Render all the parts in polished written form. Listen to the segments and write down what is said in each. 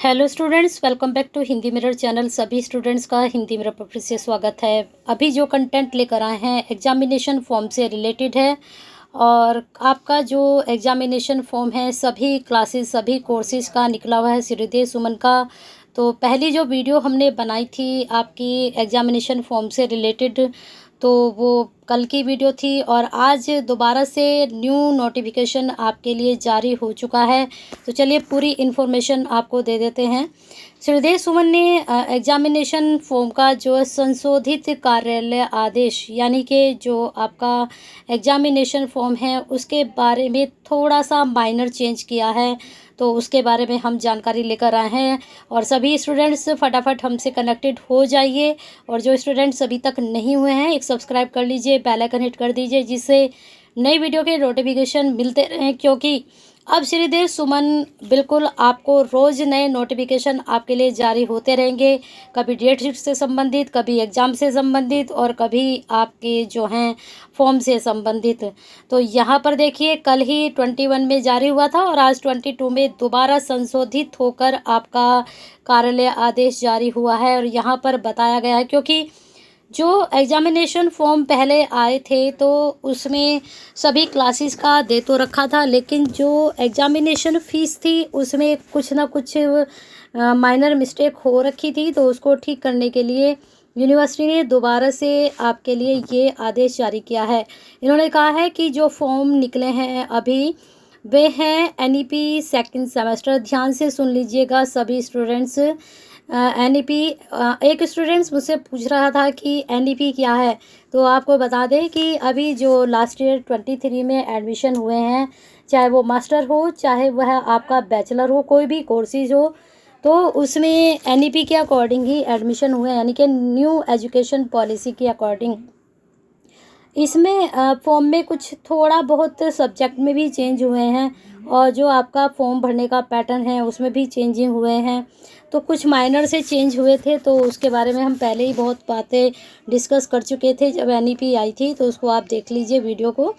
Hello students, welcome back to Hindi mirror channel. सभी students का Hindi mirror पर फिर से स्वागत है। अभी जो कंटेंट लेकर आए हैं एग्जामिनेशन फॉर्म से रिलेटेड है और आपका जो एग्जामिनेशन फॉर्म है सभी क्लासेस सभी कोर्सेज का निकला हुआ है श्रीदेव सुमन का। तो पहली जो वीडियो हमने बनाई थी आपकी एग्जामिनेशन फॉर्म से रिलेटेड, तो वो कल की वीडियो थी और आज दोबारा से न्यू नोटिफिकेशन आपके लिए जारी हो चुका है। तो चलिए पूरी इन्फॉर्मेशन आपको दे देते हैं। श्रीदेव सुमन ने एग्जामिनेशन फॉर्म का जो संशोधित कार्यालय आदेश यानी कि जो आपका एग्जामिनेशन फॉर्म है उसके बारे में थोड़ा सा माइनर चेंज किया है, तो उसके बारे में हम जानकारी लेकर आए हैं। और सभी स्टूडेंट्स फटाफट हमसे कनेक्टेड हो जाइए और जो स्टूडेंट्स अभी तक नहीं हुए हैं एक सब्सक्राइब कर लीजिए, बेल आइकन हिट कर दीजिए जिससे नई वीडियो के नोटिफिकेशन मिलते रहें, क्योंकि अब श्रीदेव सुमन बिल्कुल आपको रोज़ नए नोटिफिकेशन आपके लिए जारी होते रहेंगे। कभी डेट शीट से संबंधित, कभी एग्ज़ाम से संबंधित और कभी आपके जो हैं फॉर्म से संबंधित। तो यहाँ पर देखिए कल ही 21 में जारी हुआ था और आज 22 में दोबारा संशोधित होकर आपका कार्यालय आदेश जारी हुआ है। और यहाँ पर बताया गया है क्योंकि जो एग्जामिनेशन फॉर्म पहले आए थे तो उसमें सभी क्लासेस का दे तो रखा था, लेकिन जो एग्जामिनेशन फ़ीस थी उसमें कुछ ना कुछ माइनर मिस्टेक हो रखी थी, तो उसको ठीक करने के लिए यूनिवर्सिटी ने दोबारा से आपके लिए ये आदेश जारी किया है। इन्होंने कहा है कि जो फॉर्म निकले हैं अभी वे हैं एनईपी सेकंड सेमेस्टर। ध्यान से सुन लीजिएगा सभी स्टूडेंट्स। एनईपी एक स्टूडेंट्स मुझसे पूछ रहा था कि एनईपी क्या है, तो आपको बता दें कि अभी जो लास्ट ईयर 23 में एडमिशन हुए हैं, चाहे वो मास्टर हो चाहे वह आपका बैचलर हो, कोई भी कोर्सेज हो, तो उसमें एनईपी के अकॉर्डिंग ही एडमिशन हुए हैं, यानी कि न्यू एजुकेशन पॉलिसी के अकॉर्डिंग। इसमें फॉर्म में कुछ थोड़ा बहुत सब्जेक्ट में भी चेंज हुए हैं और जो आपका फॉर्म भरने का पैटर्न है उसमें भी चेंजिंग हुए हैं। तो कुछ माइनर से चेंज हुए थे, तो उसके बारे में हम पहले ही बहुत बातें डिस्कस कर चुके थे जब एनईपी आई थी, तो उसको आप देख लीजिए वीडियो को।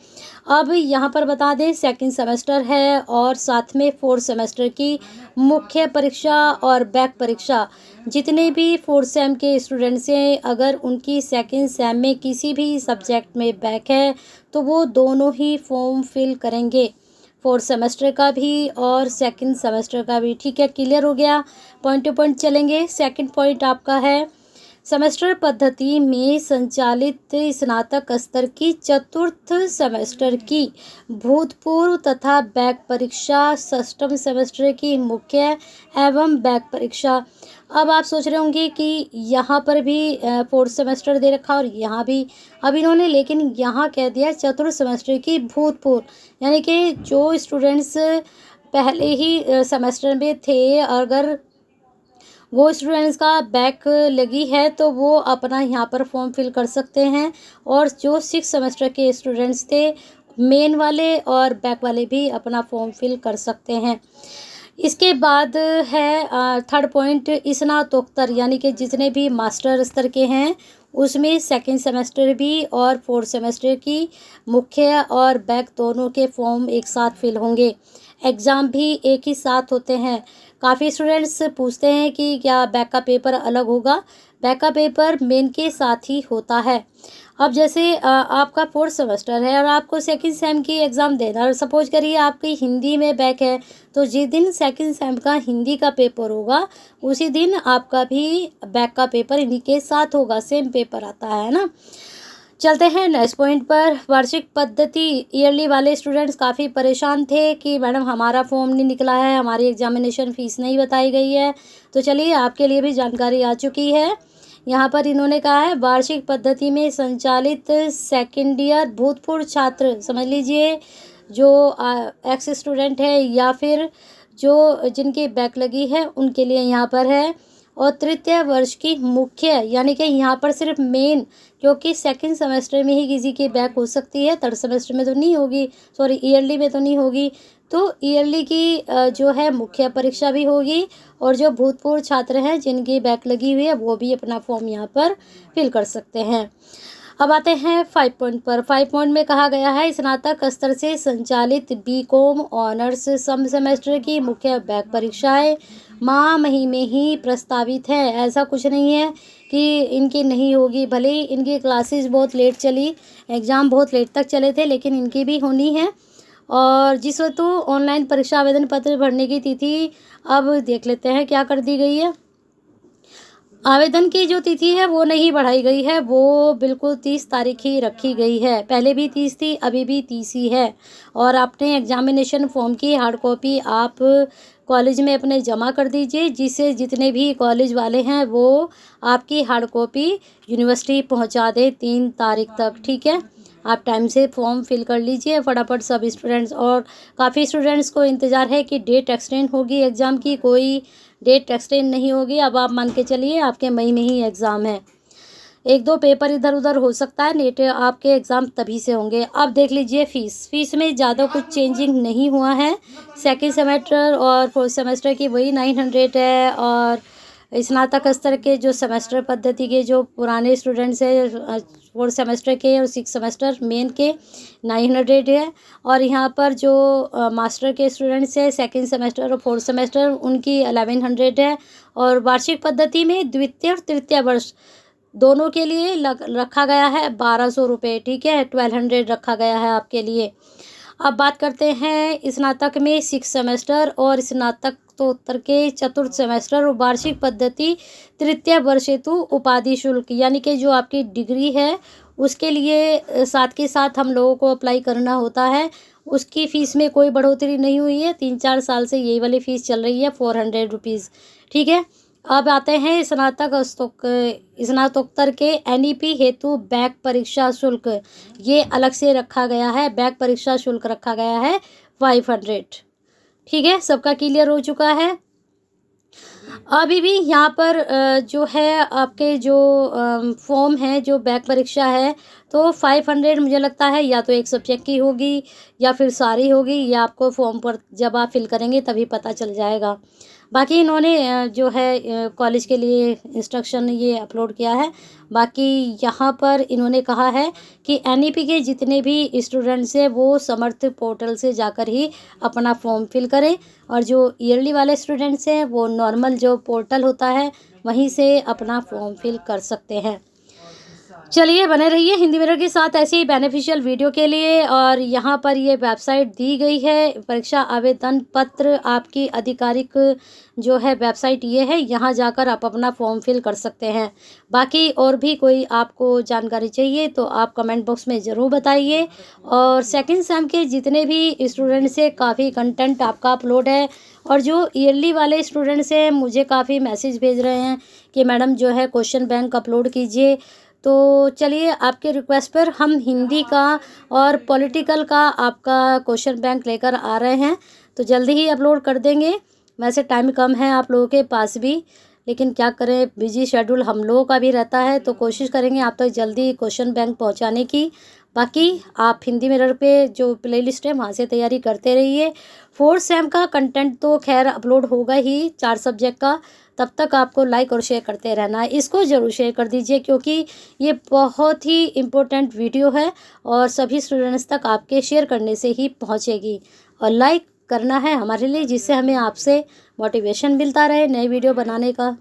अब यहाँ पर बता दें सेकंड सेमेस्टर है और साथ में फोर्थ सेमेस्टर की मुख्य परीक्षा और बैक परीक्षा। जितने भी फोर्थ सेम के स्टूडेंट्स हैं अगर उनकी सेकंड सेम में किसी भी सब्जेक्ट में बैक है तो वो दोनों ही फॉर्म फिल करेंगे, फोर्थ सेमेस्टर का भी और सेकंड सेमेस्टर का भी। ठीक है, क्लियर हो गया। पॉइंट टू पॉइंट चलेंगे। सेकंड पॉइंट आपका है सेमेस्टर पद्धति में संचालित स्नातक स्तर की चतुर्थ सेमेस्टर की भूतपूर्व तथा बैक परीक्षा, षष्ठम सेमेस्टर की मुख्य एवं बैक परीक्षा। अब आप सोच रहे होंगे कि यहाँ पर भी फोर्थ सेमेस्टर दे रखा और यहाँ भी, अब इन्होंने लेकिन यहाँ कह दिया चतुर्थ सेमेस्टर की भूतपूर्व, यानी कि जो स्टूडेंट्स पहले ही सेमेस्टर में थे अगर वो स्टूडेंट्स का बैक लगी है तो वो अपना यहाँ पर फॉर्म फिल कर सकते हैं। और जो सिक्स सेमेस्टर के स्टूडेंट्स थे मेन वाले और बैक वाले भी अपना फॉर्म फिल कर सकते हैं। इसके बाद है थर्ड पॉइंट स्नातकोत्तर, यानी कि जितने भी मास्टर स्तर के हैं उसमें सेकंड सेमेस्टर भी और फोर्थ सेमेस्टर की मुख्य और बैक दोनों के फॉर्म एक साथ फिल होंगे। एग्ज़ाम भी एक ही साथ होते हैं। काफ़ी स्टूडेंट्स पूछते हैं कि क्या बैक का पेपर अलग होगा। बैक का पेपर मेन के साथ ही होता है। अब जैसे आपका फोर्थ सेमेस्टर है और आपको सेकंड सेम की एग्ज़ाम देना, और सपोज करिए आपकी हिंदी में बैक है तो जिस दिन सेकंड सेम का हिंदी का पेपर होगा उसी दिन आपका भी बैक का पेपर इन्हीं के साथ होगा, सेम पेपर आता है ना। चलते हैं नेक्स्ट पॉइंट पर। वार्षिक पद्धति ईयरली वाले स्टूडेंट्स काफ़ी परेशान थे कि मैडम हमारा फॉर्म नहीं निकला है, हमारी एग्जामिनेशन फ़ीस नहीं बताई गई है। तो चलिए आपके लिए भी जानकारी आ चुकी है। यहाँ पर इन्होंने कहा है वार्षिक पद्धति में संचालित सेकेंड ईयर भूतपूर्व छात्र, समझ लीजिए जो एक्स स्टूडेंट है या फिर जो जिनकी बैक लगी है उनके लिए यहाँ पर है। और तृतीय वर्ष की मुख्य, यानी कि यहाँ पर सिर्फ मेन, क्योंकि सेकंड सेमेस्टर में ही किसी की बैक हो सकती है, थर्ड सेमेस्टर में तो नहीं होगी, सॉरी ईयरली में तो नहीं होगी। तो ईयरली की जो है मुख्य परीक्षा भी होगी और जो भूतपूर्व छात्र हैं जिनकी बैक लगी हुई है वो भी अपना फॉर्म यहाँ पर फिल कर सकते हैं। अब आते हैं 5 पॉइंट पर। 5 पॉइंट में कहा गया है स्नातक स्तर से संचालित बीकॉम ऑनर्स सम सेमेस्टर की मुख्य बैक परीक्षाएं मई में ही प्रस्तावित है। ऐसा कुछ नहीं है कि इनकी नहीं होगी, भले ही इनकी क्लासेस बहुत लेट चली, एग्ज़ाम बहुत लेट तक चले थे, लेकिन इनकी भी होनी है। और जिस वक्त ऑनलाइन परीक्षा आवेदन पत्र भरने की तिथि अब देख लेते हैं क्या कर दी गई है। आवेदन की जो तिथि है वो नहीं बढ़ाई गई है, वो बिल्कुल 30 तारीख ही रखी गई है। पहले भी 30 थी, अभी भी 30 ही है। और अपने एग्जामिनेशन फॉर्म की हार्ड कॉपी आप कॉलेज में अपने जमा कर दीजिए, जिससे जितने भी कॉलेज वाले हैं वो आपकी हार्ड कॉपी यूनिवर्सिटी पहुंचा दे 3 तारीख तक। ठीक है, आप टाइम से फॉर्म फिल कर लीजिए फटाफट सब स्टूडेंट्स। और काफ़ी स्टूडेंट्स को इंतज़ार है कि डेट एक्सटेंड होगी एग्ज़ाम की, कोई डेट एक्सटेंड नहीं होगी। अब आप मान के चलिए आपके मई में ही एग्ज़ाम है। एक दो पेपर इधर उधर हो सकता है, नेट आपके एग्ज़ाम तभी से होंगे। अब देख लीजिए फ़ीस में ज़्यादा कुछ चेंजिंग नहीं हुआ है। सेकेंड सेमेस्टर और फोर्थ सेमेस्टर की वही 900 है। और स्नातक स्तर के जो सेमेस्टर पद्धति के जो पुराने स्टूडेंट्स हैं, फोर्थ सेमेस्टर के और सिक्स सेमेस्टर मेन के 900 है। और यहाँ पर जो मास्टर के स्टूडेंट्स हैं सेकेंड सेमेस्टर और फोर्थ सेमेस्टर, उनकी 1100 है। और वार्षिक पद्धति में द्वितीय और तृतीय वर्ष दोनों के लिए रखा गया है 1200 रुपये। ठीक है, 1200 रखा गया है आपके लिए। अब बात करते हैं स्नातक में सिक्स सेमेस्टर और स्नातकोत्तर के चतुर्थ सेमेस्टर और वार्षिक पद्धति तृतीय वर्ष हेतु उपाधि शुल्क, यानी कि जो आपकी डिग्री है उसके लिए साथ के साथ हम लोगों को अप्लाई करना होता है। उसकी फ़ीस में कोई बढ़ोतरी नहीं हुई है, 3-4 साल से यही वाली फ़ीस चल रही है 400 रुपीज़। ठीक है, अब आते हैं स्नातकोत्तर के एनईपी हेतु बैक परीक्षा शुल्क। ये अलग से रखा गया है, बैक परीक्षा शुल्क रखा गया है 500। ठीक है, सबका क्लियर हो चुका है। अभी भी यहाँ पर जो है आपके जो फॉर्म है, जो बैक परीक्षा है, तो 500 मुझे लगता है या तो एक सब्जेक्ट की होगी या फिर सारी होगी, या आपको फॉर्म पर जब आप फिल करेंगे तभी पता चल जाएगा। बाकी इन्होंने जो है कॉलेज के लिए इंस्ट्रक्शन ये अपलोड किया है। बाकी यहाँ पर इन्होंने कहा है कि एनईपी के जितने भी स्टूडेंट्स हैं वो समर्थ पोर्टल से जाकर ही अपना फॉर्म फिल करें, और जो ईयरली वाले स्टूडेंट्स हैं वो नॉर्मल जो पोर्टल होता है वहीं से अपना फॉर्म फिल कर सकते हैं। चलिए, बने रहिए हिंदी मिरर के साथ ऐसे ही बेनिफिशियल वीडियो के लिए। और यहाँ पर ये वेबसाइट दी गई है, परीक्षा आवेदन पत्र आपकी आधिकारिक जो है वेबसाइट ये है, यहाँ जाकर आप अपना फॉर्म फिल कर सकते हैं। बाकी और भी कोई आपको जानकारी चाहिए तो आप कमेंट बॉक्स में ज़रूर बताइए। और सेकंड सेम के जितने भी स्टूडेंट्स हैं काफ़ी कंटेंट आपका अपलोड है, और जो ईयरली वाले स्टूडेंट्स हैं मुझे काफ़ी मैसेज भेज रहे हैं कि मैडम जो है क्वेश्चन बैंक अपलोड कीजिए। तो चलिए, आपके रिक्वेस्ट पर हम हिंदी का और पॉलिटिकल का आपका क्वेश्चन बैंक लेकर आ रहे हैं, तो जल्दी ही अपलोड कर देंगे। वैसे टाइम कम है आप लोगों के पास भी, लेकिन क्या करें, बिजी शेड्यूल हम लोगों का भी रहता है, तो कोशिश करेंगे आप तक जल्दी क्वेश्चन बैंक पहुंचाने की। बाकी आप हिंदी मिरर पे जो प्लेलिस्ट है वहाँ से तैयारी करते रहिए। फोर्थ सेम का कंटेंट तो खैर अपलोड होगा ही 4 सब्जेक्ट का, तब तक आपको लाइक और शेयर करते रहना है। इसको ज़रूर शेयर कर दीजिए क्योंकि ये बहुत ही इम्पोर्टेंट वीडियो है और सभी स्टूडेंट्स तक आपके शेयर करने से ही पहुँचेगी। और लाइक करना है हमारे लिए, जिससे हमें आपसे मोटिवेशन मिलता रहे नए वीडियो बनाने का।